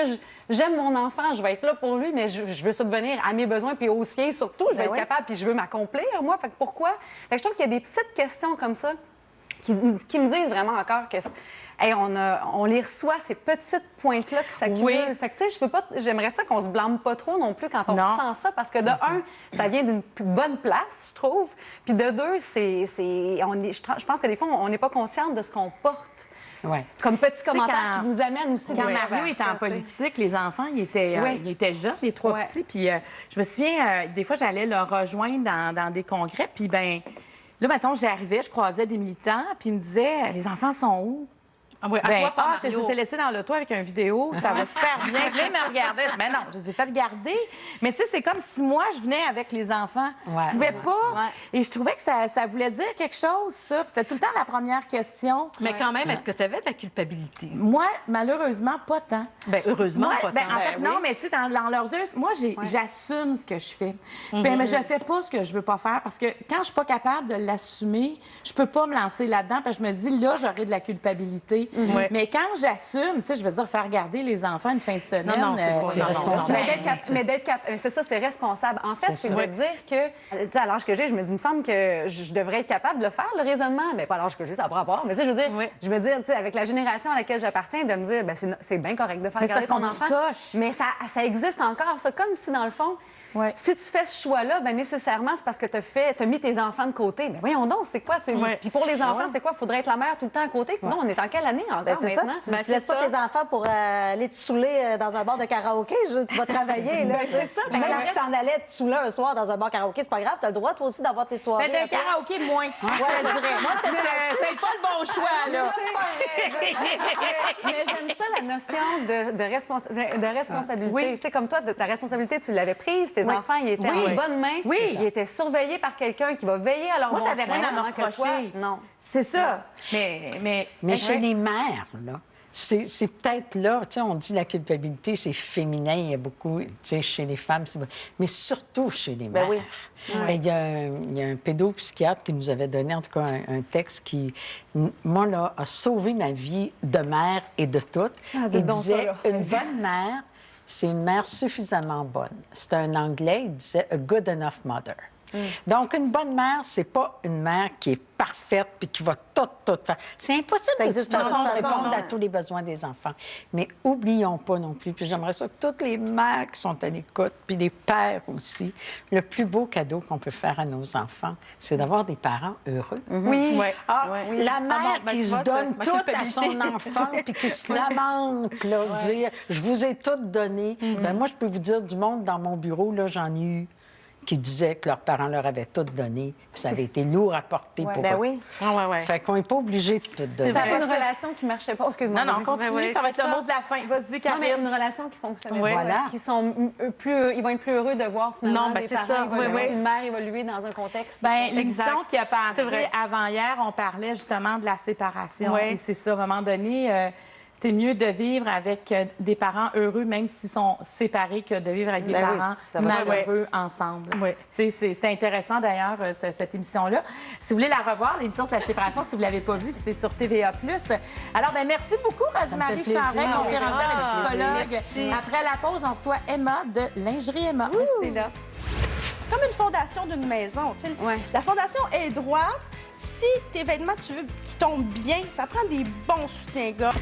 j'aime mon enfant, je vais être là pour lui, mais je veux subvenir à mes besoins, puis aux siens surtout. Je vais être capable, puis je veux m'accomplir, moi. Fait que pourquoi? Fait que je trouve qu'il y a des petites questions comme ça qui me disent vraiment encore que on les reçoit, ces petites pointes-là qui s'accumulent. Fait que, tu sais, j'aimerais ça qu'on se blâme pas trop non plus quand on ressent ça, parce que de un, ça vient d'une bonne place, je trouve. Puis de deux, je pense que des fois, on n'est pas consciente de ce qu'on porte. Comme petit commentaire qui nous amène aussi. Quand Mario était en politique, les enfants, ils étaient jeunes, les trois petits. Puis je me souviens, des fois, j'allais leur rejoindre dans des congrès. Puis, ben là, mettons, j'arrivais, je croisais des militants, puis ils me disaient, les enfants sont où? Ah oui, à Ben, toi, pas je les Mario. ai laissés dans l'auto avec une vidéo. Ça va super bien. Puis là, ils me regardaient. Je dis, mais non, je les ai fait garder. Mais tu sais, c'est comme si moi, je venais avec les enfants. Ouais. Je pouvais pas. Ouais. Et je trouvais que ça voulait dire quelque chose, ça. Puis c'était tout le temps la première question. Mais quand même, est-ce que tu avais de la culpabilité? Moi, malheureusement, pas tant. Bien, heureusement, Moi, pas ben, tant. en fait, non, mais tu sais, dans leurs yeux, moi, j'assume ce que je fais. Ben, mais je fais pas ce que je veux pas faire parce que quand je suis pas capable de l'assumer, je peux pas me lancer là-dedans parce que je me dis, là, j'aurai de la culpabilité. Ouais. Mais quand j'assume, tu sais, je veux dire, faire garder les enfants une fin de semaine. Non, c'est pas- c'est non, non, responsable. non. Mais d'être c'est ça, c'est responsable. En fait, C'est c'est ça. de dire que, tu sais, à l'âge que j'ai, je me dis, il me semble que je devrais être capable de le faire, le raisonnement. Mais pas à l'âge que j'ai, ça n'a pas rapport. Mais tu sais, je veux dire, Oui. je me dis, tu sais, avec la génération à laquelle j'appartiens, de me dire, ben c'est bien correct de faire Mais c'est garder parce ton qu'on enfant. coche. Mais ça existe encore. C'est comme si, dans le fond, Ouais. si tu fais ce choix-là, ben nécessairement, c'est parce que tu as mis tes enfants de côté. Mais voyons donc, c'est quoi? Ouais. Puis pour les enfants, c'est quoi? Il faudrait être la mère tout le temps à côté. Non, on est en quelle année encore Ben, c'est ça. maintenant? Tu, Ben, tu laisses c'est pas ça. tes enfants pour aller te saouler dans un bar de karaoké. Tu vas travailler. Là, c'est ça. Même Ben, si t'en allais te saouler un soir dans un bar karaoké, c'est pas grave. T'as le droit, toi aussi, d'avoir tes soirées. Ben, d'un après. karaoké, moins. Je te dirais. Moi, c'est pas le bon choix, là. Mais j'aime ça, la notion de responsabilité. Oui. Tu sais, comme toi, ta responsabilité, tu l'avais prise. Tes enfants, ils étaient Oui. en bonne main. Oui. Ils étaient surveillés par quelqu'un qui va veiller à leur Moi, bon j'avais soin rien à me pendant que toi, reprocher. non. C'est ça. Mais Mais chez les mères, là, c'est peut-être là, tu sais, on dit la culpabilité, c'est féminin, il y a beaucoup, tu sais, chez les femmes, mais surtout chez les mères. oui. Il y a un pédopsychiatre qui nous avait donné, en tout cas, un texte qui, moi, là, a sauvé ma vie de mère et de toutes. dites Il donc ça, disait, là. une bonne mère, c'est une mère suffisamment bonne. C'est un anglais, il disait « a good enough mother ». Donc, une bonne mère, c'est pas une mère qui est parfaite puis qui va tout faire. C'est impossible Ça de toute existe pas, façon de de toute façon, répondre à non. tous les besoins des enfants. Mais oublions pas non plus, puis j'aimerais ça que toutes les mères qui sont à l'écoute, puis les pères aussi, le plus beau cadeau qu'on peut faire à nos enfants, c'est d'avoir des parents heureux. Oui. Ouais. Ah, la mère bon, ben, qui tu se vois, donne ma tout à culpabilité. son enfant puis qui se lamente, là, dire « je vous ai tout donné Ben, moi, je peux vous dire, du monde dans mon bureau, là, j'en ai eu qui disaient que leurs parents leur avaient tout donné, puis ça avait été lourd à porter pour Ben eux. oui. Ah, ouais, ouais. Fait qu'on n'est pas obligé de tout donner. Ça vrai. une relation qui marchait pas. Oh, excuse-moi. non, non, vas-y. continue. Ouais, Ça va être c'est le ça. mot de la fin. Vas-y, Non, mais Karine. une relation qui fonctionnait Oui. pas. Voilà. Qui sont ils vont être plus heureux de voir finalement Non, ben, des c'est parents ça. évoluer, Oui, oui. une mère évoluer dans un contexte. Bien, l'émission Exact. qui a C'est passé vrai. avant-hier, on parlait justement de la séparation. Oui. Et c'est ça, à un moment donné, c'est mieux de vivre avec des parents heureux, même s'ils sont séparés, que de vivre avec des Ben oui, parents ça va de soi. malheureux ensemble. Oui. C'est intéressant, d'ailleurs, cette émission-là. Si vous voulez la revoir, l'émission sur la séparation, si vous ne l'avez pas vue, c'est sur TVA+. Alors, ben merci beaucoup, Rosemary fait plaisir. Charret, conférencière et psychologue. Merci. Après la pause, on reçoit Emma de Lingerie Emma. Restez là. C'est comme une fondation d'une maison. tu sais. Ouais. La fondation est droite. Si tes vêtements, tu veux qu'ils tombent bien, ça prend des bons soutiens-gorge.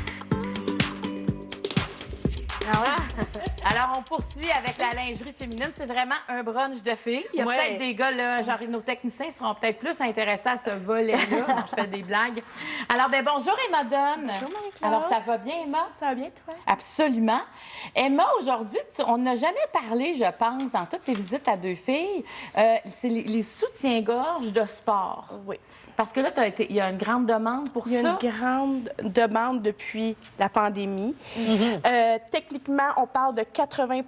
Alors, on poursuit avec la lingerie féminine. C'est vraiment un brunch de filles. Il y a Ouais. peut-être des gars, là, genre nos techniciens seront peut-être plus intéressés à ce volet-là. Non, je fais des blagues. Alors, ben bonjour Emma Donne. Bonjour, Marie-Claude. Alors, ça va bien, Emma? Ça va bien, toi? Absolument. Emma, aujourd'hui, on n'a jamais parlé, je pense, dans toutes tes visites à deux filles, c'est les soutiens-gorge de sport. Oui. Parce que là, il y a une grande demande pour Il y a ça. une grande demande depuis la pandémie. Techniquement, on parle de 80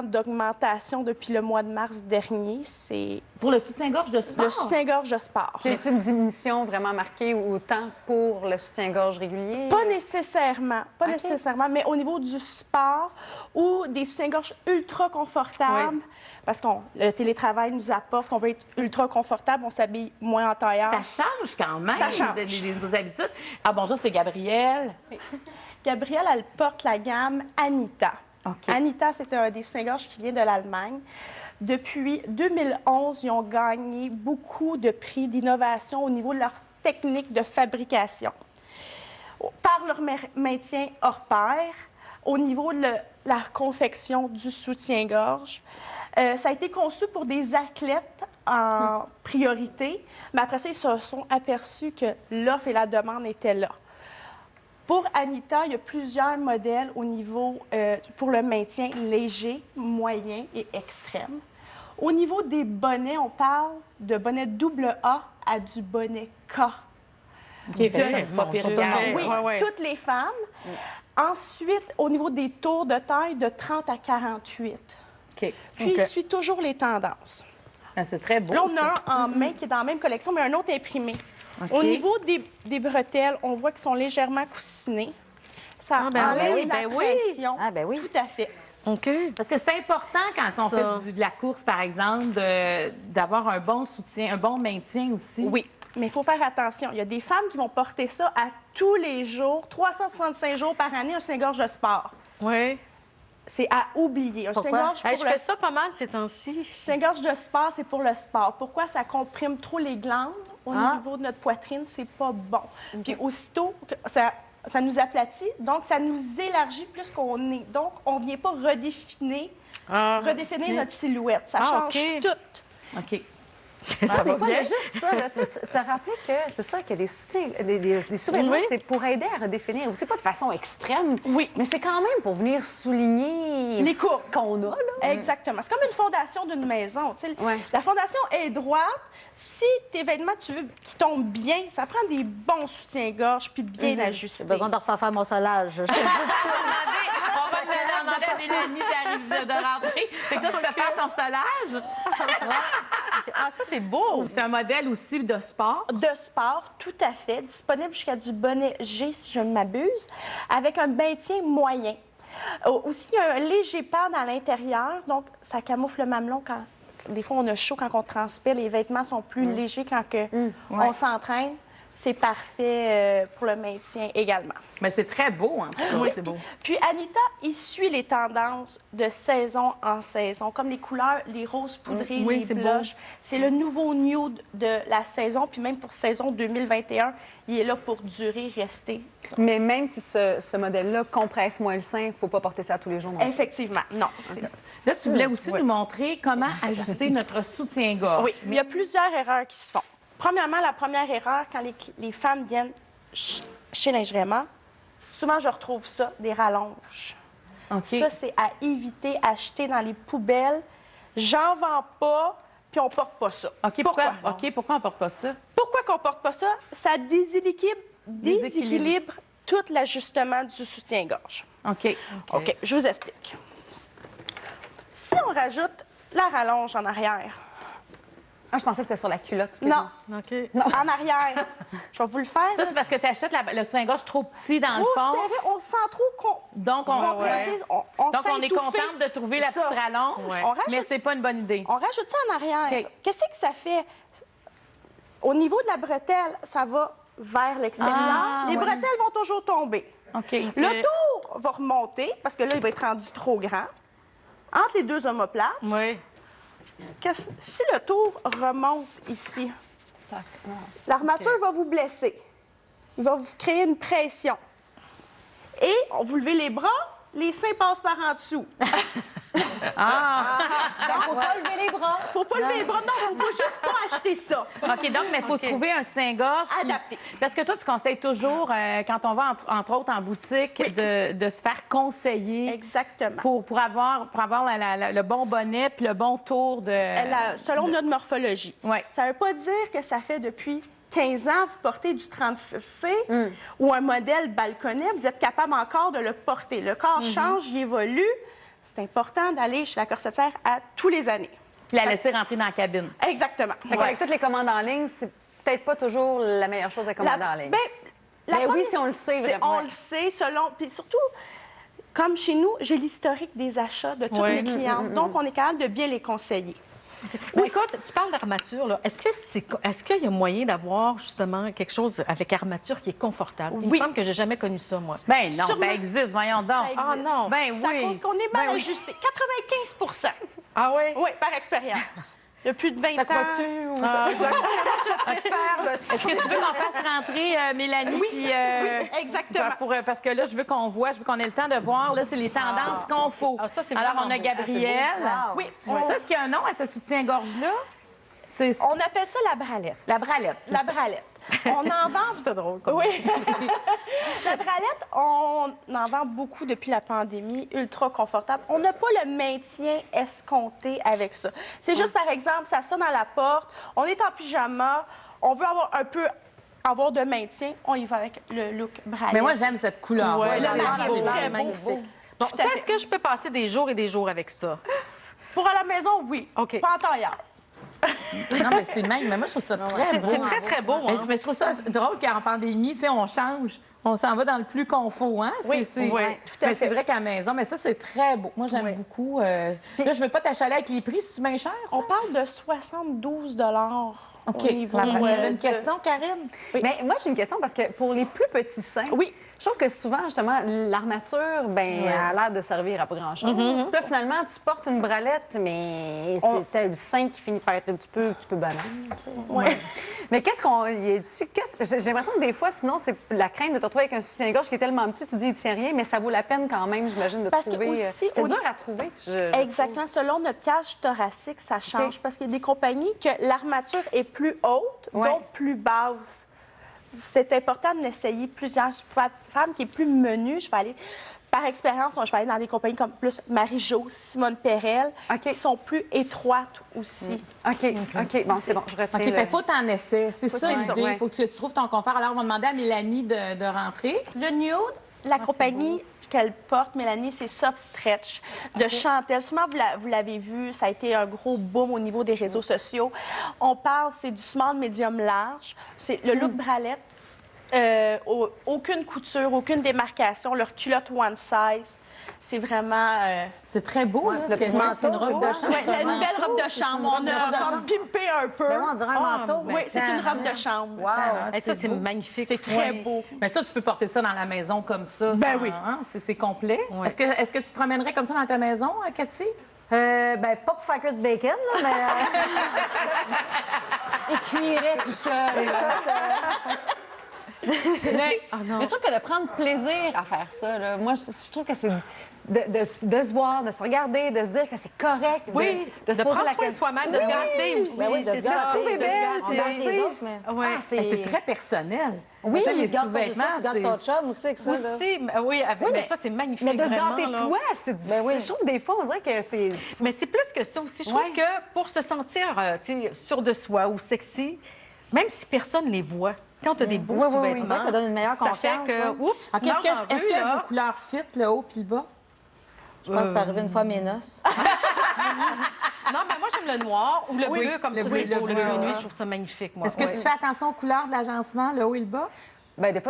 d'augmentation depuis le mois de mars dernier. C'est Pour le soutien-gorge de sport. le soutien-gorge de sport. Y a une diminution vraiment marquée autant pour le soutien-gorge régulier? Pas nécessairement, mais au niveau du sport ou des soutiens-gorge ultra confortables, parce que le télétravail nous apporte qu'on veut être ultra confortable, on s'habille moins en tailleur. Ça change quand même Ça change. nos habitudes. Ah, bonjour, c'est Gabrielle. Gabrielle, elle porte la gamme Anita. OK. Anita, c'est un des soutiens-gorge qui vient de l'Allemagne. Depuis 2011, ils ont gagné beaucoup de prix d'innovation au niveau de leur technique de fabrication. Par leur maintien hors pair, au niveau de la confection du soutien-gorge, ça a été conçu pour des athlètes en priorité, mais après ça, ils se sont aperçus que l'offre et la demande étaient là. Pour Anita, il y a plusieurs modèles au niveau pour le maintien léger, moyen et extrême. Au niveau des bonnets, on parle de bonnet AA à du bonnet K. Qui est fait, pas pire tout le regard. monde. Oui, Ouais, ouais. toutes les femmes. Ensuite, au niveau des tours de taille, de 30 à 48. OK. Puis, il suit toujours les tendances. Ah, c'est très beau. Là, on ça. a un en main qui est dans la même collection, mais un autre imprimé. OK. Au niveau des bretelles, on voit qu'elles sont légèrement coussinées. Ça ben enlève oui, la ben oui. pression. Ah, ben oui. Tout à fait. OK. Parce que c'est important quand on Ça. fait de la course, par exemple, d'avoir un bon soutien, un bon maintien aussi. Oui, mais il faut faire attention. Il y a des femmes qui vont porter ça à tous les jours, 365 jours par année, un soutien-gorge de sport. Oui. C'est à oublier. Un Pourquoi? soutien-gorge Hey, pour je le fais ça pas mal ces temps-ci. soutien-gorge de sport, c'est pour le sport. Pourquoi? Ça comprime trop les glandes au niveau de notre poitrine. C'est pas bon. Puis aussitôt, ça nous aplatit, donc ça nous élargit plus qu'on est. Donc, on ne vient pas redéfinir notre silhouette. Ça change OK. tout. OK. Ça Des va fois, il y a bien. juste ça, là, tu sais, se rappeler que c'est ça, qu'il y a des soutiens, des sous-vêtements, Oui. c'est pour aider à redéfinir. C'est pas de façon extrême, Oui. mais c'est quand même pour venir souligner Les courbes. ce qu'on a, là. Exactement. C'est comme une fondation d'une maison. tu sais. Ouais. La fondation est droite. Si tes vêtements, tu veux qu'ils tombent bien, ça prend des bons soutiens-gorge puis bien ajustés. J'ai besoin de refaire faire mon solage. Je te le dis tout de suite. On va demander à Mélanie de rentrer. Fait que toi, tu fais faire ton solage. Ah, ça, c'est beau. C'est un modèle aussi de sport. De sport, tout à fait. Disponible jusqu'à du bonnet G, si je ne m'abuse, avec un maintien moyen. Aussi, il y a un léger pad à l'intérieur, donc ça camoufle le mamelon quand... Des fois, on a chaud quand on transpire. Les vêtements sont plus légers quand on s'entraîne. C'est parfait pour le maintien également. Mais c'est très beau, hein. Oui, c'est beau. Puis Anita, il suit les tendances de saison en saison, comme les couleurs, les roses poudrées, Oui, les c'est beau. blushs. C'est le nouveau nude de la saison, puis même pour saison 2021, il est là pour durer, rester. Mais même si ce modèle-là compresse moins le sein, il ne faut pas porter ça tous les jours. non plus. Effectivement, non. Là, tu voulais aussi nous montrer comment ajuster notre soutien-gorge. Oui, il y a plusieurs erreurs qui se font. Premièrement, la première erreur, quand les femmes viennent chez Lingerie-Aimant, souvent je retrouve ça, des rallonges. OK. Ça, c'est à éviter, acheter dans les poubelles. J'en vends pas, puis on porte pas ça. OK, pourquoi on porte pas ça? Pourquoi qu'on porte pas ça? Ça déséquilibre tout l'ajustement du soutien-gorge. OK. OK, je vous explique. Si on rajoute la rallonge en arrière, Ah, je pensais que c'était sur la culotte. excuse-moi. non, OK. en arrière, je vais vous le faire. Ça, c'est parce que tu achètes le soutien-gorge trop petit dans le Trop fond. serré, on sent trop Donc, compressé, on Donc, on est s'étouffer. contente de trouver la Ça. petite rallonge, On rajoute- mais c'est pas une bonne idée. On rajoute ça en arrière. OK. Qu'est-ce que ça fait? Au niveau de la bretelle, ça va vers l'extérieur. Ah, Les ouais. bretelles vont toujours tomber. OK. Le tour va remonter, parce que là, il va être rendu trop grand. Entre les deux omoplates, Oui. si le tour remonte ici, Ça- l'armature va vous blesser. Il va vous créer une pression. Et vous levez les bras, les seins passent par en dessous. Faut pas lever les bras. Faut pas lever les bras, non, faut juste pas acheter ça. OK, donc, mais il faut trouver un soutien-gorge qui- Adapté. Parce que toi, tu conseilles toujours, quand on va, entre autres, en boutique, de se faire conseiller Exactement. pour avoir le bon bonnet puis le bon tour de... Selon notre morphologie. Ouais. Ça ne veut pas dire que ça fait depuis 15 ans vous portez du 36C ou un modèle balconnet, vous êtes capable encore de le porter. Le corps change, il évolue. C'est important d'aller chez la corsetière à tous les années. Puis la laisser rentrer dans la cabine. Exactement. Fait qu'avec toutes les commandes en ligne, c'est peut-être pas toujours la meilleure chose à commander en ligne. La Ben oui, première- si on le sait, c'est- vraiment. On le sait, selon... Puis surtout, comme chez nous, j'ai l'historique des achats de toutes Ouais. mes clientes. Donc, on est capable de bien les conseiller. Bon, écoute, tu parles d'armature, là. Est-ce qu'il y a moyen d'avoir, justement, quelque chose avec armature qui est confortable? Il me Oui. semble que j'ai jamais connu ça, moi. Ben non, Sûrement. ça existe, voyons donc. Ça existe. Ah non. Ben C'est à oui. cause qu'on est mal ajusté. 95 Ah oui? Oui, par expérience. Il y a plus de 20 Fait ans. que vas-tu ou- Est-ce que tu veux qu'on fasse rentrer Mélanie? Oui, Exactement. parce que là, je veux qu'on ait le temps de voir. Là, c'est les tendances qu'on faut. Ah, ça, c'est Alors, vraiment on a beau. Gabrielle. Oui, Ça, est-ce qu'il y a un nom à ce soutien-gorge-là? C'est on appelle ça la bralette. la bralette. c'est La ça. bralette. On en vend. C'est drôle. Comme... Oui. La bralette, on en vend beaucoup depuis la pandémie, ultra confortable. On n'a pas le maintien escompté avec ça. C'est juste, par exemple, ça sonne à la porte, on est en pyjama, on veut avoir un peu avoir de maintien, on y va avec le look bralette. Mais moi, j'aime cette couleur. Ouais, le c'est marron, beau, c'est c'est très magnifique. beau. Bon, Tout ça, à fait. est-ce que je peux passer des jours et des jours avec ça? Pour à la maison, oui. OK. Pas en tailleur. Non, mais c'est même. Mais moi, je trouve ça très beau. C'est très, très beau. Mais, Hein? mais je trouve ça drôle qu'en pandémie, tu sais, on change. On s'en va dans le plus confort, hein? Oui, oui, tout à Mais c'est fait. vrai qu'à la maison, mais ça, c'est très beau. Moi, j'aime beaucoup. Là, je veux pas t'achaler avec les prix. C'est-tu bien cher, ça? On parle de 72 OK. au niveau T'avais une de- question, Karine? Mais moi, j'ai une question parce que pour les plus petits seins, Oui. je trouve que souvent, justement, l'armature, ben, a l'air de servir à pas grand-chose. Puis là, finalement, tu portes une bralette, mais c'est le sein qui finit par être un petit peu banal. Ouais. Mais qu'est-ce qu'on. J'ai l'impression que des fois, sinon, c'est la crainte de te retrouver avec un soutien-gorge qui est tellement petit, tu dis, il tient rien, mais ça vaut la peine quand même, j'imagine, de Parce que trouver. aussi, C'est au- dur à trouver. je Exactement. Selon notre cage thoracique, ça change. Parce qu'il y a des compagnies que l'armature est plus haute, Ouais. donc plus basse. C'est important d'essayer plusieurs. Pour la femme qui est plus menue, je vais aller, par expérience, je vais aller dans des compagnies comme plus Marie-Jo, Simone Perel, OK. qui sont plus étroites aussi. trouve. OK. Bon, c'est bon, je retiens. OK, le- fait faut t'en essaies. C'est ça c'est ça, l'idée. ouais. Faut que tu trouves ton confort. Alors, on va demander à Mélanie de rentrer. Le nude, la compagnie qu'elle porte, Mélanie, c'est Soft Stretch de Chantel. Sûrement, vous l'avez vu, ça a été un gros boom au niveau des réseaux sociaux. On parle, c'est du small, médium, large. C'est le look bralette. Aucune couture, aucune démarcation. Leur culotte one size. C'est vraiment... C'est très beau, là. le parce que petit moi, manteau, c'est une robe de c'est chambre. Ouais, une belle robe de chambre. On a pimpé un peu. Ben ouais, on dirait un manteau. Oui, c'est une robe de chambre. Wow. Et ça, c'est magnifique. C'est très Ouais. beau. Mais ça, tu peux porter ça dans la maison comme ça. Ben sans- oui. hein, c'est complet. Ouais. Est-ce que tu te promènerais comme ça dans ta maison, Cathy? Ben, pas pour faire que du bacon, là, mais. Et cuirait tout seul. Mais je trouve que de prendre plaisir à faire ça, là, moi, je trouve que c'est de se voir, de se regarder, de se dire que c'est correct. Oui, de se de poser prendre la soin de question. soi-même, de se garder aussi. Ben oui, de se c'est ça. garder, se trouver de se belle, garder. On garde les autres, mais. Ouais. C'est très personnel. Oui, Ça, les tu gardes pas juste toi, sous-vêtements, tu gardes ton chum aussi avec ça. là. Aussi, oui, mais ça, c'est magnifique. Mais de se vraiment, gâter là. toi, c'est difficile. oui. Je trouve des fois, on dirait que c'est. Mais c'est plus que ça aussi. Je trouve que pour se sentir sûr de soi ou sexy, même si personne ne les voit, quand tu as des beaux Oui, oui, oui. sous-vêtements, On dirait que ça donne une meilleure ça confiance, fait que, ouais. oups, OK, tu marches dans la est-ce rue, que là. vos couleurs fit, le haut puis le bas? Je pense que c'est arrivé une fois à mes noces. Non, mais moi, j'aime le noir ou le bleu, comme le ça, bleu, c'est beau. le Le bleu, bleu nuit, ouais. je trouve ça magnifique, moi. Est-ce que Ouais. tu fais attention aux couleurs de l'agencement, le haut et le bas? Ben, des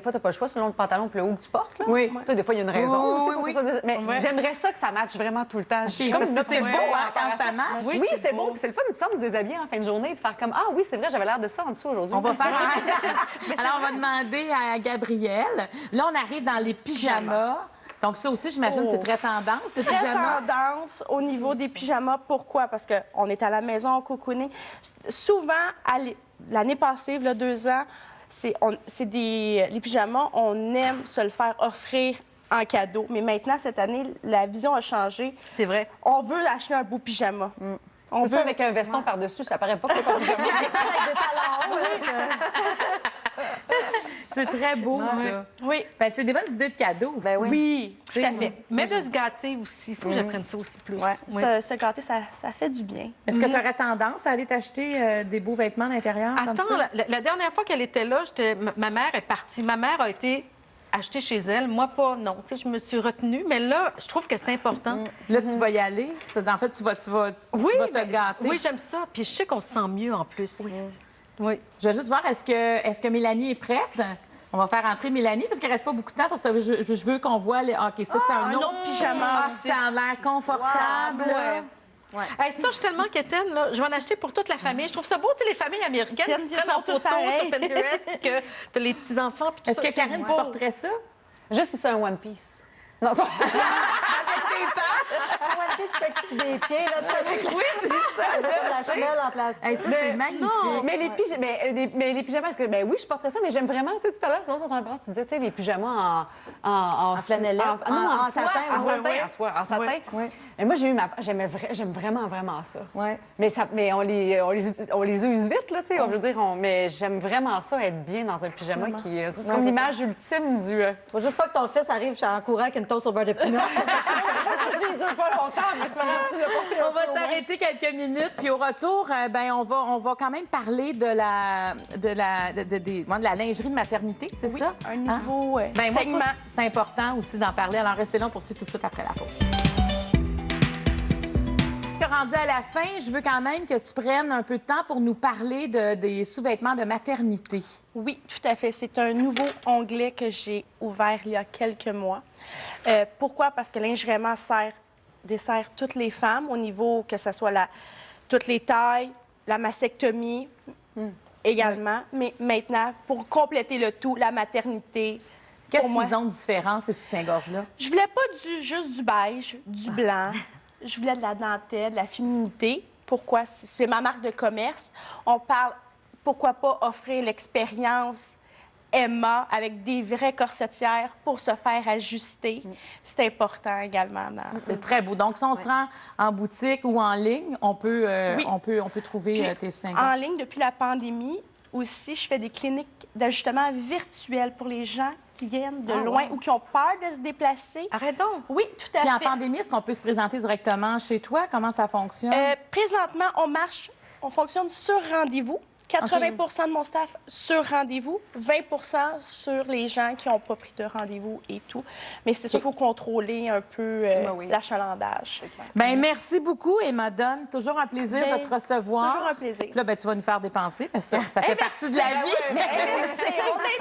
fois, t'as pas le choix selon le pantalon et le haut que tu portes. Là. Oui. Tu sais, des fois, il y a une raison Oui, aussi oui, pour oui. ça. Mais Ouais. j'aimerais ça que ça matche vraiment tout le temps. Je suis Parce que c'est obsédée beau par hein, rapport à quand ça marche. Oui, c'est beau. Puis c'est le fun de se déshabiller en fin de journée et faire comme ah oui, c'est vrai, j'avais l'air de ça en dessous aujourd'hui. On va faire. Alors, on va demander à Gabrielle. Là, on arrive dans les pyjamas. Donc, ça aussi, j'imagine, c'est très tendance, les Très pyjamas. tendance au niveau des pyjamas. Pourquoi? Parce qu'on est à la maison, cocooné. Souvent, l'année passée, il y a 2 ans, les pyjamas, on aime se le faire offrir en cadeau. Mais maintenant, cette année, la vision a changé. C'est vrai. On veut acheter un beau pyjama. On C'est ça veut... avec un veston par-dessus, ça paraît pas que t'es pas pyjama. Ça, avec des talons hauts, là, C'est très beau, ça. Oui. Ben, c'est des bonnes idées de cadeaux. Ben oui. Oui, tout à Oui. fait. Mais de se gâter aussi. Il faut que j'apprenne ça aussi plus. Ouais. Oui. Se gâter, ça fait du bien. Est-ce que tu aurais tendance à aller t'acheter des beaux vêtements d'intérieur comme Attends, ça? la dernière fois qu'elle était là, ma mère est partie. Ma mère a été achetée chez elle. Moi, pas, non. Tu sais, je me suis retenue. Mais là, je trouve que c'est important. Là, tu vas y aller. En fait, tu vas te ben, gâter. Oui, j'aime ça. Puis je sais qu'on se sent mieux en plus. Oui. Je vais juste voir, est-ce que Mélanie est prête? On va faire entrer Mélanie parce qu'il reste pas beaucoup de temps pour ça. Je veux qu'on voit les. OK, ça, c'est un autre pyjama Ah, aussi. ça a l'air confortable. Hey, ça, je suis tellement quétaine, là. Je vais en acheter pour toute la famille. Je trouve ça beau, tu sais, les familles américaines qui se Qui prennent sont en photo toutes pareilles. sur Pinterest, puis que t'as les petits-enfants. puis tout Est-ce ça. que Karine, tu beau. porterais ça? Juste si c'est un One Piece. Non, c'est pas... Un One Piece qui s'occupe des pieds, là, tu sais. Oui, c'est ça. La semelle en plastique. Hey, ça, c'est magnifique. Non, mais les pyjamas, parce que, ben oui, je porterais ça, mais j'aime vraiment, tu sais, tout à l'heure, sinon, quand on le parle, tu disais, tu sais, les pyjamas en flanellette. non, En en soie, satin, en ouais, satin, ouais. en soie, en satin. Ouais. Et moi, j'aime vraiment, vraiment ça. Ouais. Mais on les use vite, là, tu sais, je veux dire, mais j'aime vraiment ça, être bien dans un pyjama qui, c'est Ouais, comme c'est l'image ultime du... Faut juste pas que ton fils arrive en courant avec une toast au beurre de pinot. Je ne dure pas longtemps, mais c'est pas grave, tu l'as porté un On va peu au moins. s'arrêter quelques minutes, puis au retour, on va quand même parler de la lingerie de maternité, c'est Oui, ça? un nouveau Moi, je trouve segment. que c'est important aussi d'en parler. Alors, restez là, on poursuit tout de suite après la pause. Rendu à la fin, je veux quand même que tu prennes un peu de temps pour nous parler des sous-vêtements de maternité. Oui, tout à fait. C'est un nouveau onglet que j'ai ouvert il y a quelques mois. Pourquoi? Parce que Lingerement dessert toutes les femmes au niveau que ce soit toutes les tailles, la mastectomie également. Mais maintenant, pour compléter le tout, la maternité. Qu'est-ce pour moi, qu'ils ont de différent, ces soutiens-gorge-là? je voulais pas juste du beige, du blanc. Je voulais de la dentelle, de la féminité. Pourquoi? C'est ma marque de commerce. On parle, pourquoi pas offrir l'expérience Emma avec des vraies corsetières pour se faire ajuster. C'est important également. C'est très beau. Donc, si on se rend en boutique ou en ligne, on peut, Oui. on peut trouver Puis, tes soutiens-gorge. en ligne, depuis la pandémie, aussi, je fais des cliniques d'ajustement virtuel pour les gens qui viennent de loin ou qui ont peur de se déplacer. Arrête donc. Oui, tout à Puis en fait. pandémie, est-ce qu'on peut se présenter directement chez toi? Comment ça fonctionne? Présentement, on fonctionne sur rendez-vous. 80 de mon staff sur rendez-vous, 20 sur les gens qui n'ont pas pris de rendez-vous et tout. Mais c'est sûr qu'il faut contrôler un peu l'achalandage. Bien, merci beaucoup, Emma Dunn. Toujours un plaisir Ben, de te recevoir. toujours un plaisir. Là, ben, tu vas nous faire dépenser, mais ça fait partie de la vie. On